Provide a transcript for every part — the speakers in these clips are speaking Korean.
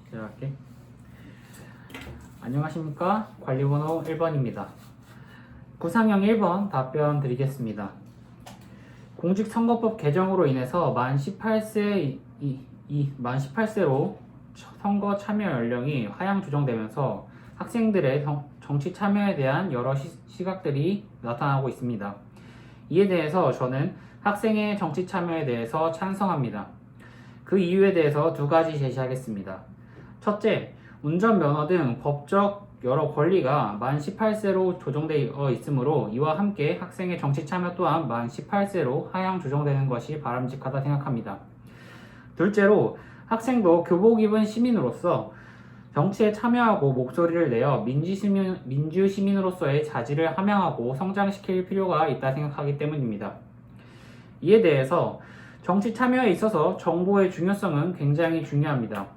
시작할게. 안녕하십니까? 관리번호 1번입니다. 구상형 1번 답변 드리겠습니다. 공직선거법 개정으로 인해서 만 18세로 선거 참여 연령이 하향 조정되면서 학생들의 정치 참여에 대한 여러 시각들이 나타나고 있습니다. 이에 대해서 저는 학생의 정치 참여에 대해서 찬성합니다. 그 이유에 대해서 두 가지 제시하겠습니다. 첫째, 운전면허 등 법적 여러 권리가 만 18세로 조정되어 있으므로 이와 함께 학생의 정치 참여 또한 만 18세로 하향 조정되는 것이 바람직하다 생각합니다. 둘째로, 학생도 교복 입은 시민으로서 정치에 참여하고 목소리를 내어 민주시민으로서의 자질을 함양하고 성장시킬 필요가 있다 생각하기 때문입니다. 이에 대해서 정치 참여에 있어서 정보의 중요성은 굉장히 중요합니다.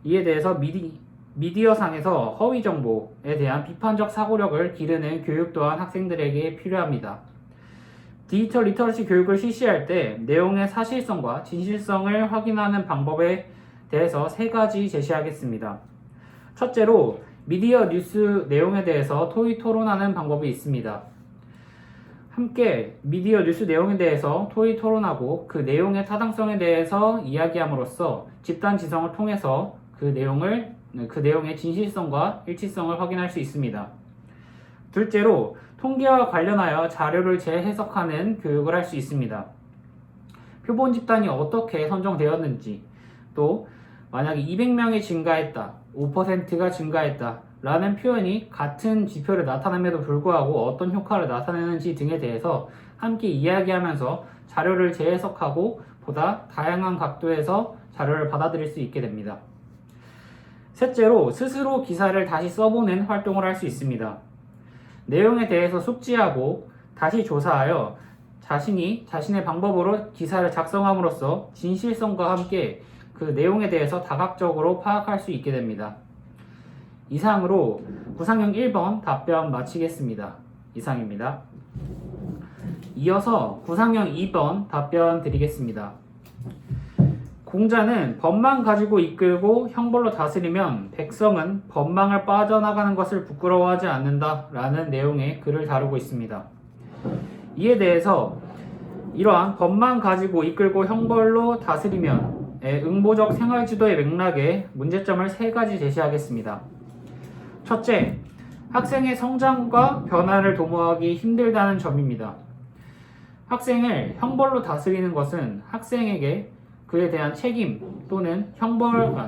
이에 대해서 미디어상에서 허위 정보에 대한 비판적 사고력을 기르는 교육 또한 학생들에게 필요합니다. 디지털 리터러시 교육을 실시할 때 내용의 사실성과 진실성을 확인하는 방법에 대해서 세 가지 제시하겠습니다. 첫째로, 미디어 뉴스 내용에 대해서 토의 토론하는 방법이 있습니다. 함께 미디어 뉴스 내용에 대해서 토의 토론하고 그 내용의 타당성에 대해서 이야기함으로써 집단 지성을 통해서 그 내용의 진실성과 일치성을 확인할 수 있습니다. 둘째로, 통계와 관련하여 자료를 재해석하는 교육을 할 수 있습니다. 표본 집단이 어떻게 선정되었는지, 또 만약에 200명이 증가했다, 5%가 증가했다 라는 표현이 같은 지표를 나타냄에도 불구하고 어떤 효과를 나타내는지 등에 대해서 함께 이야기하면서 자료를 재해석하고 보다 다양한 각도에서 자료를 받아들일 수 있게 됩니다. 셋째로, 스스로 기사를 다시 써보는 활동을 할 수 있습니다. 내용에 대해서 숙지하고 다시 조사하여 자신의 방법으로 기사를 작성함으로써 진실성과 함께 그 내용에 대해서 다각적으로 파악할 수 있게 됩니다. 이상으로 구상형 1번 답변 마치겠습니다. 이상입니다. 이어서 구상형 2번 답변 드리겠습니다. 공자는 법만 가지고 이끌고 형벌로 다스리면 백성은 법망을 빠져나가는 것을 부끄러워하지 않는다 라는 내용의 글을 다루고 있습니다. 이에 대해서 이러한 법만 가지고 이끌고 형벌로 다스리면 응보적 생활지도의 맥락에 문제점을 세 가지 제시하겠습니다. 첫째, 학생의 성장과 변화를 도모하기 힘들다는 점입니다. 학생을 형벌로 다스리는 것은 학생에게 그에 대한 책임 또는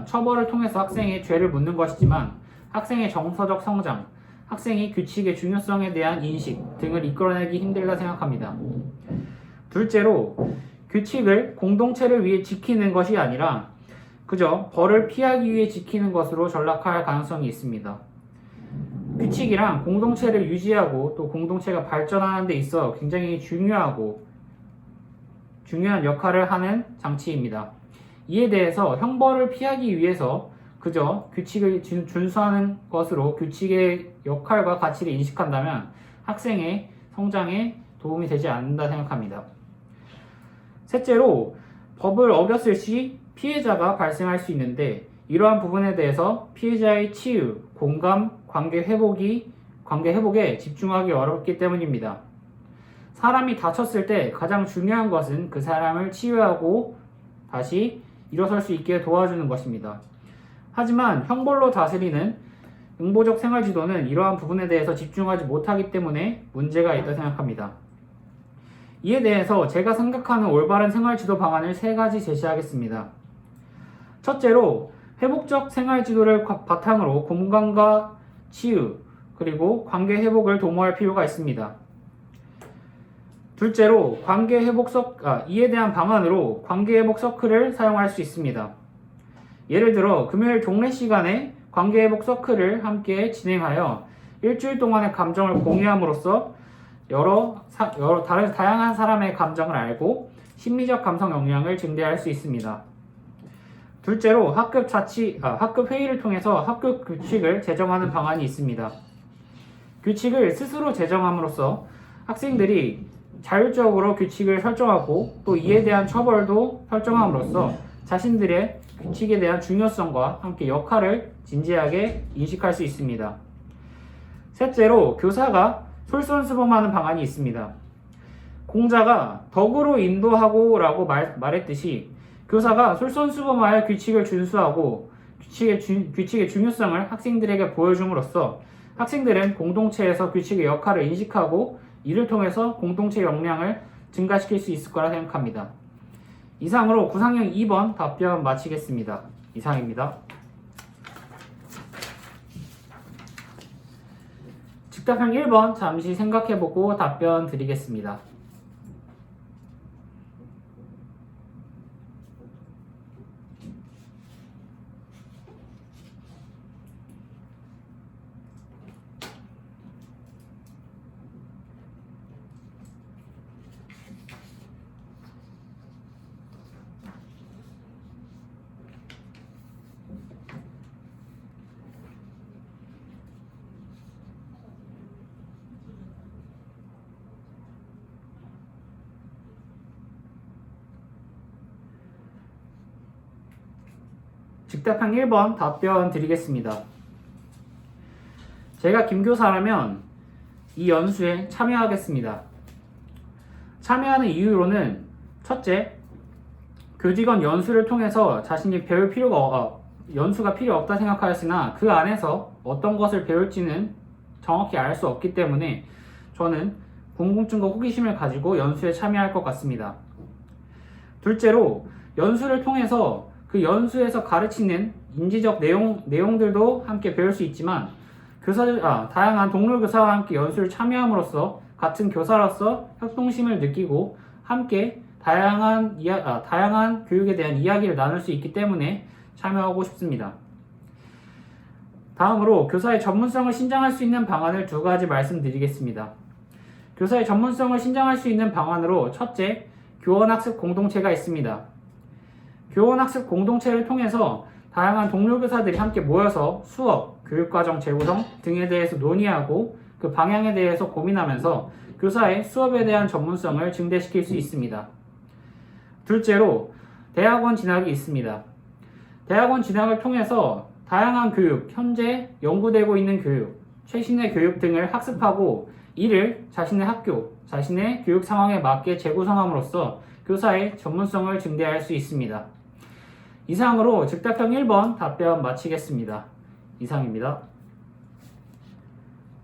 처벌을 통해서 학생의 죄를 묻는 것이지만 학생의 정서적 성장, 학생이 규칙의 중요성에 대한 인식 등을 이끌어내기 힘들다 생각합니다. 둘째로, 규칙을 공동체를 위해 지키는 것이 아니라 그저 벌을 피하기 위해 지키는 것으로 전락할 가능성이 있습니다. 규칙이란 공동체를 유지하고 또 공동체가 발전하는 데 있어 굉장히 중요한 역할을 하는 장치입니다. 이에 대해서 형벌을 피하기 위해서 그저 규칙을 준수하는 것으로 규칙의 역할과 가치를 인식한다면 학생의 성장에 도움이 되지 않는다 생각합니다. 셋째로, 법을 어겼을 시 피해자가 발생할 수 있는데 이러한 부분에 대해서 피해자의 치유, 공감, 관계 회복에 집중하기 어렵기 때문입니다. 사람이 다쳤을 때 가장 중요한 것은 그 사람을 치유하고 다시 일어설 수 있게 도와주는 것입니다. 하지만 형벌로 다스리는 응보적 생활지도는 이러한 부분에 대해서 집중하지 못하기 때문에 문제가 있다 생각합니다. 이에 대해서 제가 생각하는 올바른 생활지도 방안을 세 가지 제시하겠습니다. 첫째로, 회복적 생활지도를 바탕으로 공감과 치유, 그리고 관계 회복을 도모할 필요가 있습니다. 둘째로, 이에 대한 방안으로 관계 회복 서클을 사용할 수 있습니다. 예를 들어 금요일 동네 시간에 관계 회복 서클을 함께 진행하여 일주일 동안의 감정을 공유함으로써 다양한 사람의 감정을 알고 심리적 감성 역량을 증대할 수 있습니다. 둘째로, 학급 회의를 통해서 학급 규칙을 제정하는 방안이 있습니다. 규칙을 스스로 제정함으로써 학생들이 자율적으로 규칙을 설정하고 또 이에 대한 처벌도 설정함으로써 자신들의 규칙에 대한 중요성과 함께 역할을 진지하게 인식할 수 있습니다. 셋째로 교사가 솔선수범하는 방안이 있습니다. 공자가 덕으로 인도하고 라고 말했듯이 교사가 솔선수범하여 규칙을 준수하고 규칙의 중요성을 학생들에게 보여줌으로써 학생들은 공동체에서 규칙의 역할을 인식하고 이를 통해서 공동체 역량을 증가시킬 수 있을 거라 생각합니다. 이상으로 구상형 2번 답변 마치겠습니다. 이상입니다. 즉답형 1번 잠시 생각해보고 답변 드리겠습니다. 즉답형 1번 답변 드리겠습니다. 제가 김교사라면 이 연수에 참여하겠습니다. 참여하는 이유로는 첫째, 교직원 연수를 통해서 자신이 배울 연수가 필요 없다 생각하였으나 그 안에서 어떤 것을 배울지는 정확히 알 수 없기 때문에 저는 궁금증과 호기심을 가지고 연수에 참여할 것 같습니다. 둘째로, 연수를 통해서 그 연수에서 가르치는 인지적 내용들도 함께 배울 수 있지만 다양한 동료 교사와 함께 연수를 참여함으로써 같은 교사로서 협동심을 느끼고 함께 다양한 교육에 대한 이야기를 나눌 수 있기 때문에 참여하고 싶습니다. 다음으로 교사의 전문성을 신장할 수 있는 방안을 두 가지 말씀드리겠습니다. 교사의 전문성을 신장할 수 있는 방안으로 첫째, 교원학습 공동체가 있습니다. 교원학습 공동체를 통해서 다양한 동료 교사들이 함께 모여서 수업, 교육과정 재구성 등에 대해서 논의하고 그 방향에 대해서 고민하면서 교사의 수업에 대한 전문성을 증대시킬 수 있습니다. 둘째로, 대학원 진학이 있습니다. 대학원 진학을 통해서 다양한 교육, 현재 연구되고 있는 교육, 최신의 교육 등을 학습하고 이를 자신의 학교, 자신의 교육 상황에 맞게 재구성함으로써 교사의 전문성을 증대할 수 있습니다. 이상으로 즉답형 1번 답변 마치겠습니다. 이상입니다.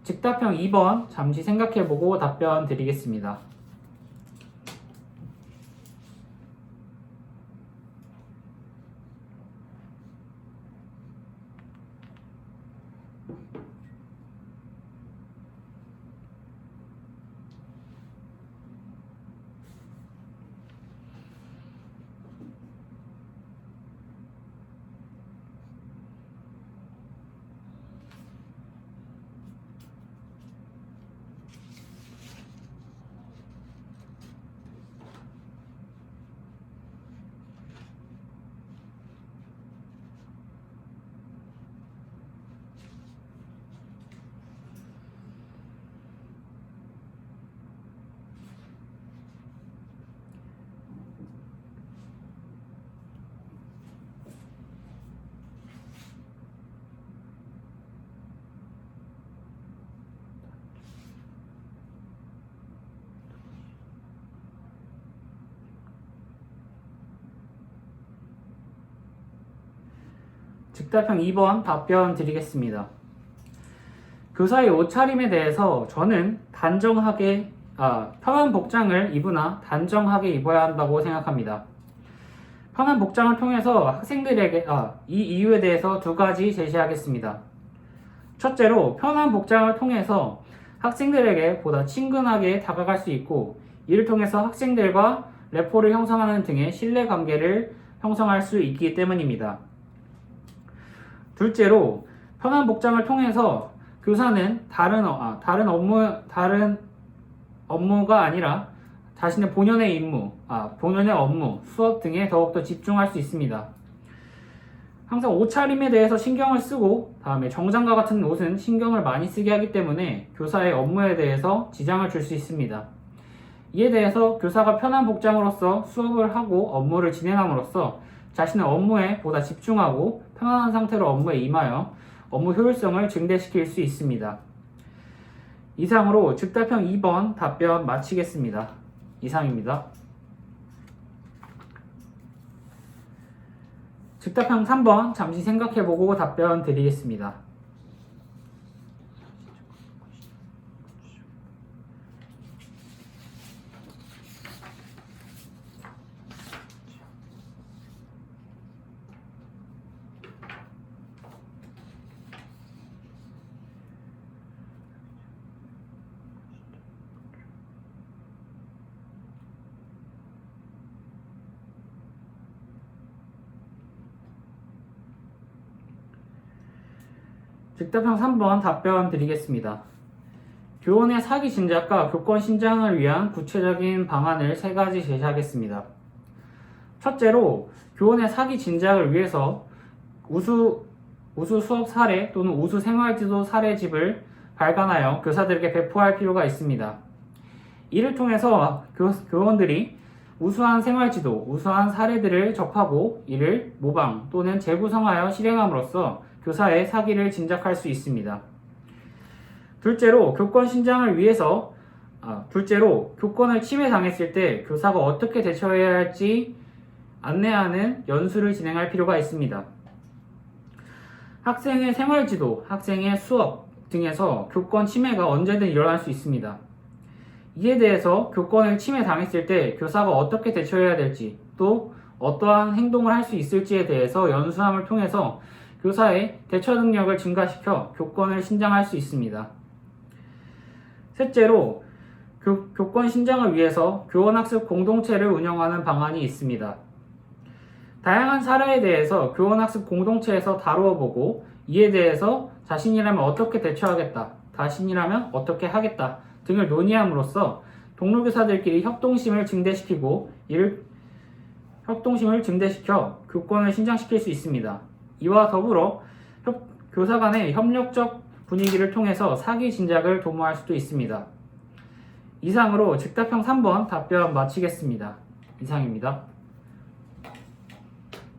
즉답형 2번 잠시 생각해보고 답변 드리겠습니다. 즉답형 2번 답변 드리겠습니다. 교사의 옷차림에 대해서 저는 편한 복장을 입으나 단정하게 입어야 한다고 생각합니다. 편한 복장을 통해서 학생들에게 이 이유에 대해서 두 가지 제시하겠습니다. 첫째로, 편한 복장을 통해서 학생들에게 보다 친근하게 다가갈 수 있고 이를 통해서 학생들과 래포를 형성하는 등의 신뢰관계를 형성할 수 있기 때문입니다. 둘째로, 편한 복장을 통해서 교사는 다른 업무가 아니라 자신의 본연의 업무, 수업 등에 더욱더 집중할 수 있습니다. 항상 옷차림에 대해서 신경을 쓰고 다음에 정장과 같은 옷은 신경을 많이 쓰게 하기 때문에 교사의 업무에 대해서 지장을 줄 수 있습니다. 이에 대해서 교사가 편한 복장으로서 수업을 하고 업무를 진행함으로써 자신의 업무에 보다 집중하고 편안한 상태로 업무에 임하여 업무 효율성을 증대시킬 수 있습니다. 이상으로 즉답형 2번 답변 마치겠습니다. 이상입니다. 즉답형 3번 잠시 생각해보고 답변 드리겠습니다. 즉답형 3번 답변 드리겠습니다. 교원의 사기 진작과 교권 신장을 위한 구체적인 방안을 3가지 제시하겠습니다. 첫째로, 교원의 사기 진작을 위해서 우수 수업 사례 또는 우수 생활지도 사례집을 발간하여 교사들에게 배포할 필요가 있습니다. 이를 통해서 교원들이 우수한 생활지도, 우수한 사례들을 접하고 이를 모방 또는 재구성하여 실행함으로써 교사의 사기를 진작할 수 있습니다. 둘째로, 교권 신장을 위해서 교권을 침해당했을 때 교사가 어떻게 대처해야 할지 안내하는 연수를 진행할 필요가 있습니다. 학생의 생활지도, 학생의 수업 등에서 교권 침해가 언제든 일어날 수 있습니다. 이에 대해서 교권을 침해당했을 때 교사가 어떻게 대처해야 될지, 또 어떠한 행동을 할 수 있을지에 대해서 연수함을 통해서 교사의 대처 능력을 증가시켜 교권을 신장할 수 있습니다. 셋째로, 교권 신장을 위해서 교원학습 공동체를 운영하는 방안이 있습니다. 다양한 사례에 대해서 교원학습 공동체에서 다루어 보고 이에 대해서 자신이라면 어떻게 대처하겠다, 자신이라면 어떻게 하겠다 등을 논의함으로써 동료교사들끼리 협동심을 증대시켜 교권을 신장시킬 수 있습니다. 이와 더불어 교사 간의 협력적 분위기를 통해서 사기 진작을 도모할 수도 있습니다. 이상으로 즉답형 3번 답변 마치겠습니다. 이상입니다.